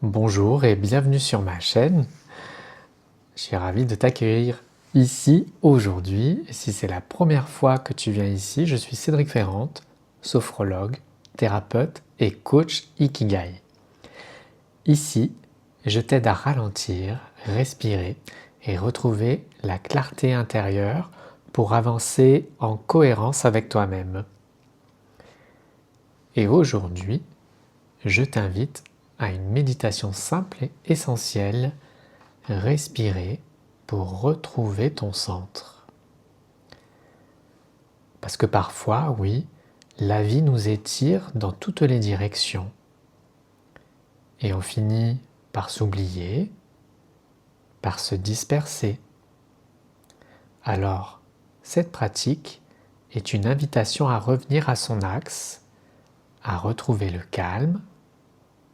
Bonjour et bienvenue sur ma chaîne. Je suis ravi de t'accueillir ici aujourd'hui. Et si c'est la première fois que tu viens ici, je suis Cédric Ferrante, sophrologue, thérapeute et coach Ikigai. Ici, je t'aide à ralentir, respirer et retrouver la clarté intérieure pour avancer en cohérence avec toi-même. Et aujourd'hui, je t'invite à une méditation simple et essentielle. Respirer pour retrouver ton centre. Parce que parfois, oui, la vie nous étire dans toutes les directions. Et on finit par s'oublier, par se disperser. Alors, cette pratique est une invitation à revenir à son axe, à retrouver le calme,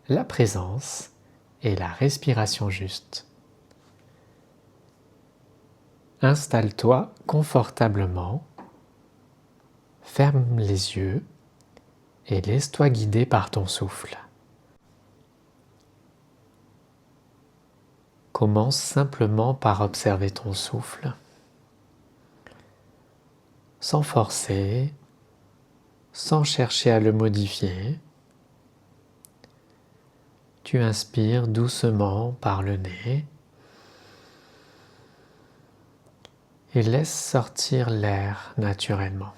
la présence et la respiration juste. Installe-toi confortablement, ferme les yeux et laisse-toi guider par ton souffle. Commence simplement par observer ton souffle, sans forcer, sans chercher à le modifier. Tu inspires doucement par le nez et laisse sortir l'air naturellement.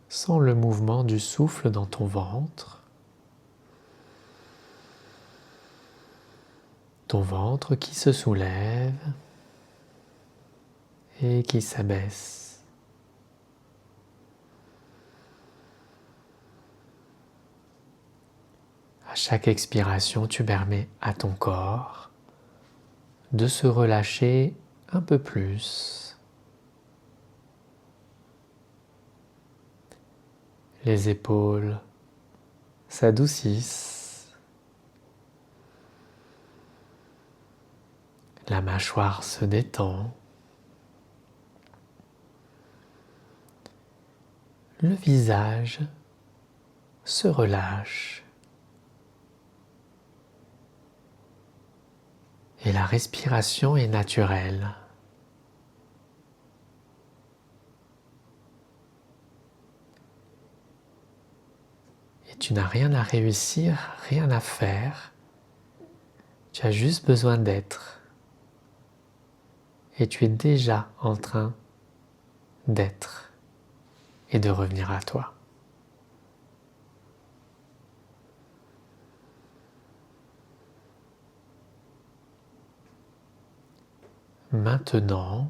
Sens le mouvement du souffle dans ton ventre qui se soulève et qui s'abaisse. À chaque expiration, tu permets à ton corps de se relâcher un peu plus. Les épaules s'adoucissent. La mâchoire se détend. Le visage se relâche. Et la respiration est naturelle. Et tu n'as rien à réussir, rien à faire. Tu as juste besoin d'être. Et tu es déjà en train d'être et de revenir à toi. Maintenant,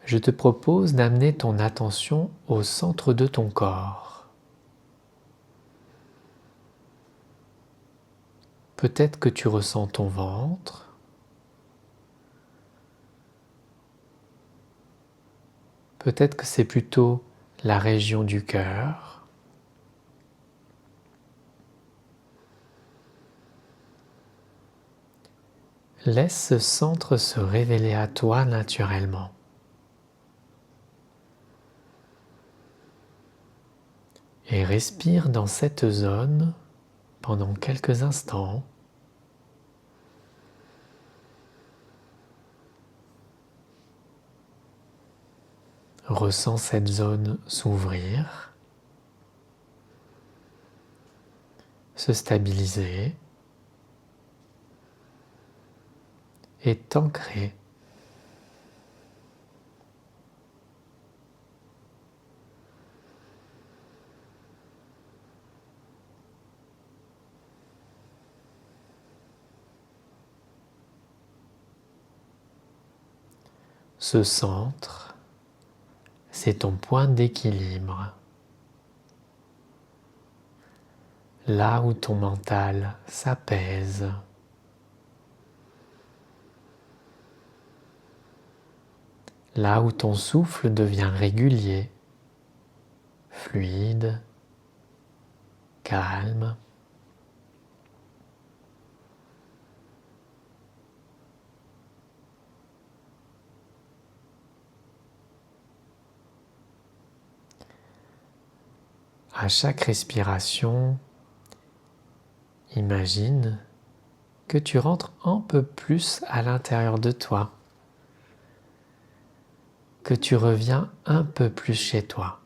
je te propose d'amener ton attention au centre de ton corps. Peut-être que tu ressens ton ventre. Peut-être que c'est plutôt la région du cœur. Laisse ce centre se révéler à toi naturellement. Et respire dans cette zone pendant quelques instants. Ressens cette zone s'ouvrir, se stabiliser et t'ancrer. Ce centre, c'est ton point d'équilibre. Là où ton mental s'apaise. Là où ton souffle devient régulier, fluide, calme. À chaque respiration, imagine que tu rentres un peu plus à l'intérieur de toi, que tu reviens un peu plus chez toi.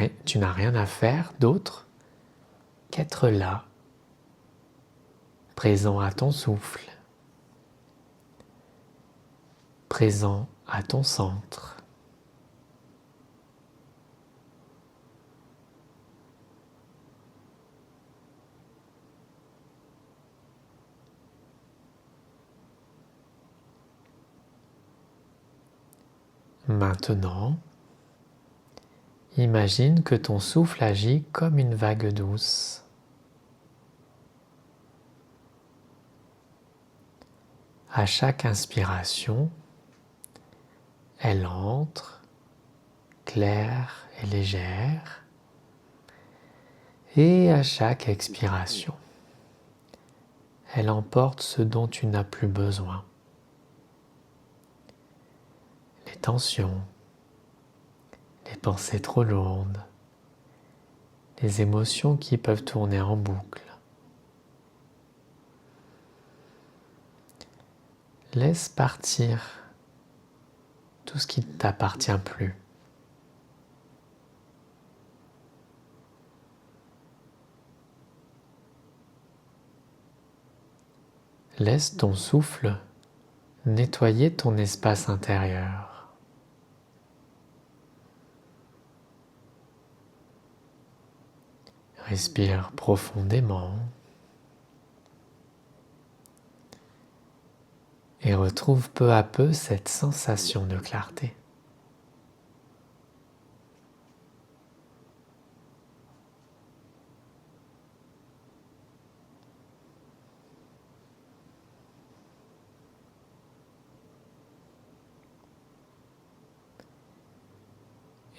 Et tu n'as rien à faire d'autre qu'être là, présent à ton souffle, présent à ton centre. Maintenant, imagine que ton souffle agit comme une vague douce. À chaque inspiration, elle entre, claire et légère, et à chaque expiration, elle emporte ce dont tu n'as plus besoin. Les tensions, les pensées trop lourdes, les émotions qui peuvent tourner en boucle. Laisse partir tout ce qui ne t'appartient plus. Laisse ton souffle nettoyer ton espace intérieur. Respire profondément et retrouve peu à peu cette sensation de clarté.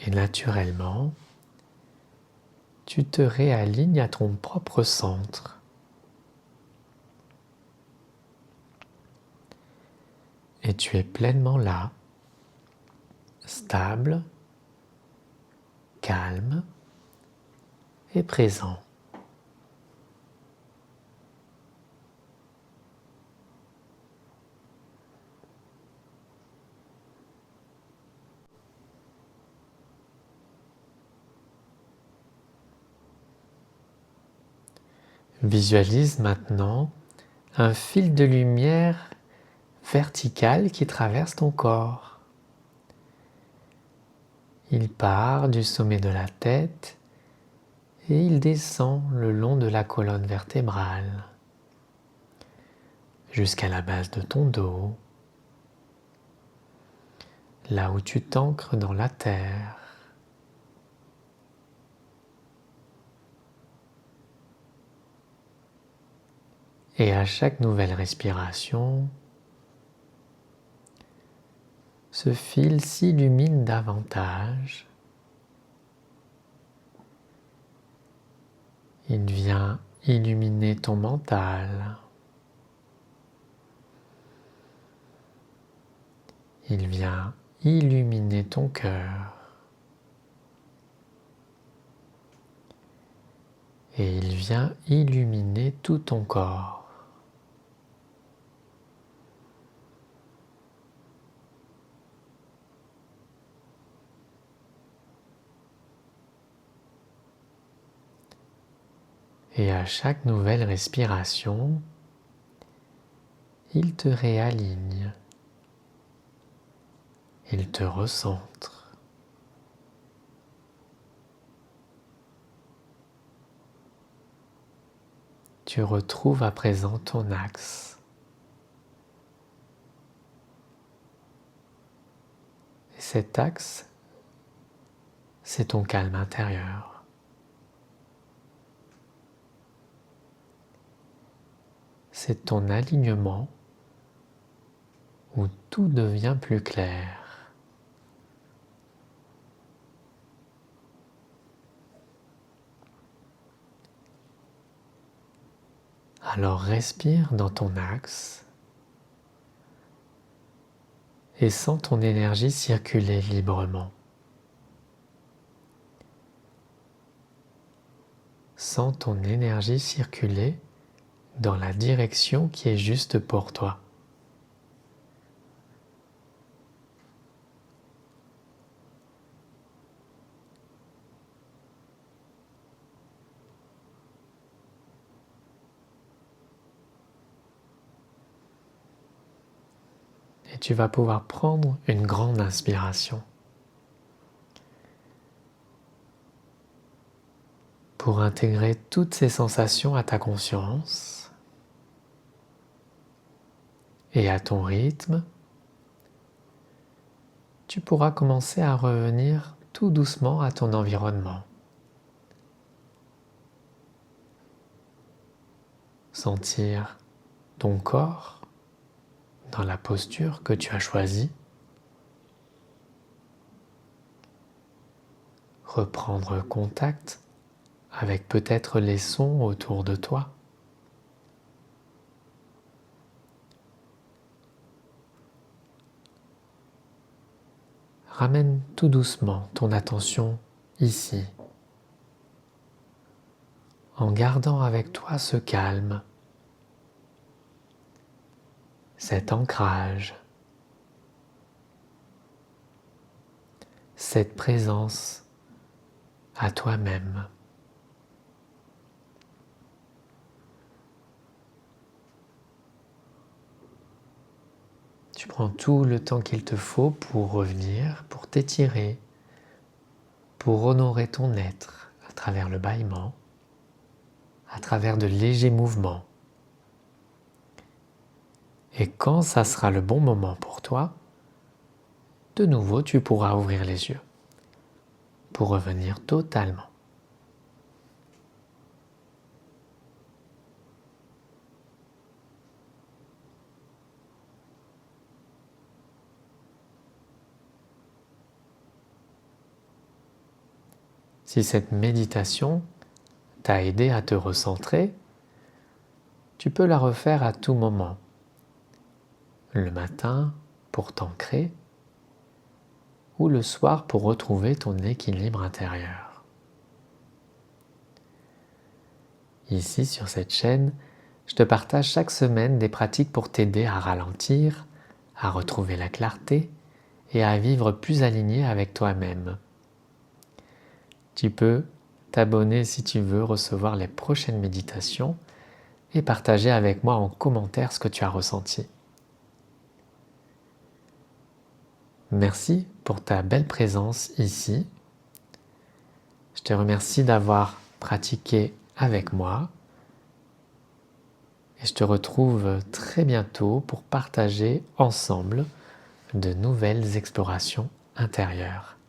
Et naturellement, tu te réalignes à ton propre centre. Et tu es pleinement là, stable, calme et présent. Visualise maintenant un fil de lumière vertical qui traverse ton corps. Il part du sommet de la tête et il descend le long de la colonne vertébrale jusqu'à la base de ton dos, là où tu t'ancres dans la terre. Et à chaque nouvelle respiration, ce fil s'illumine davantage. Il vient illuminer ton mental. Il vient illuminer ton cœur. Et il vient illuminer tout ton corps. Et à chaque nouvelle respiration, il te réaligne. Il te recentre. Tu retrouves à présent ton axe. Et cet axe, c'est ton calme intérieur. C'est ton alignement où tout devient plus clair. Alors respire dans ton axe et sens ton énergie circuler librement. Sens ton énergie circuler dans la direction qui est juste pour toi. Et tu vas pouvoir prendre une grande inspiration pour intégrer toutes ces sensations à ta conscience et à ton rythme. Tu pourras commencer à revenir tout doucement à ton environnement. Sentir ton corps dans la posture que tu as choisie. Reprendre contact avec peut-être les sons autour de toi. Ramène tout doucement ton attention ici, en gardant avec toi ce calme, cet ancrage, cette présence à toi-même. Tu prends tout le temps qu'il te faut pour revenir, pour t'étirer, pour honorer ton être à travers le bâillement, à travers de légers mouvements. Et quand ça sera le bon moment pour toi, de nouveau tu pourras ouvrir les yeux pour revenir totalement. Si cette méditation t'a aidé à te recentrer, tu peux la refaire à tout moment. Le matin pour t'ancrer ou le soir pour retrouver ton équilibre intérieur. Ici, sur cette chaîne, je te partage chaque semaine des pratiques pour t'aider à ralentir, à retrouver la clarté et à vivre plus aligné avec toi-même. Tu peux t'abonner si tu veux recevoir les prochaines méditations et partager avec moi en commentaire ce que tu as ressenti. Merci pour ta belle présence ici. Je te remercie d'avoir pratiqué avec moi et je te retrouve très bientôt pour partager ensemble de nouvelles explorations intérieures.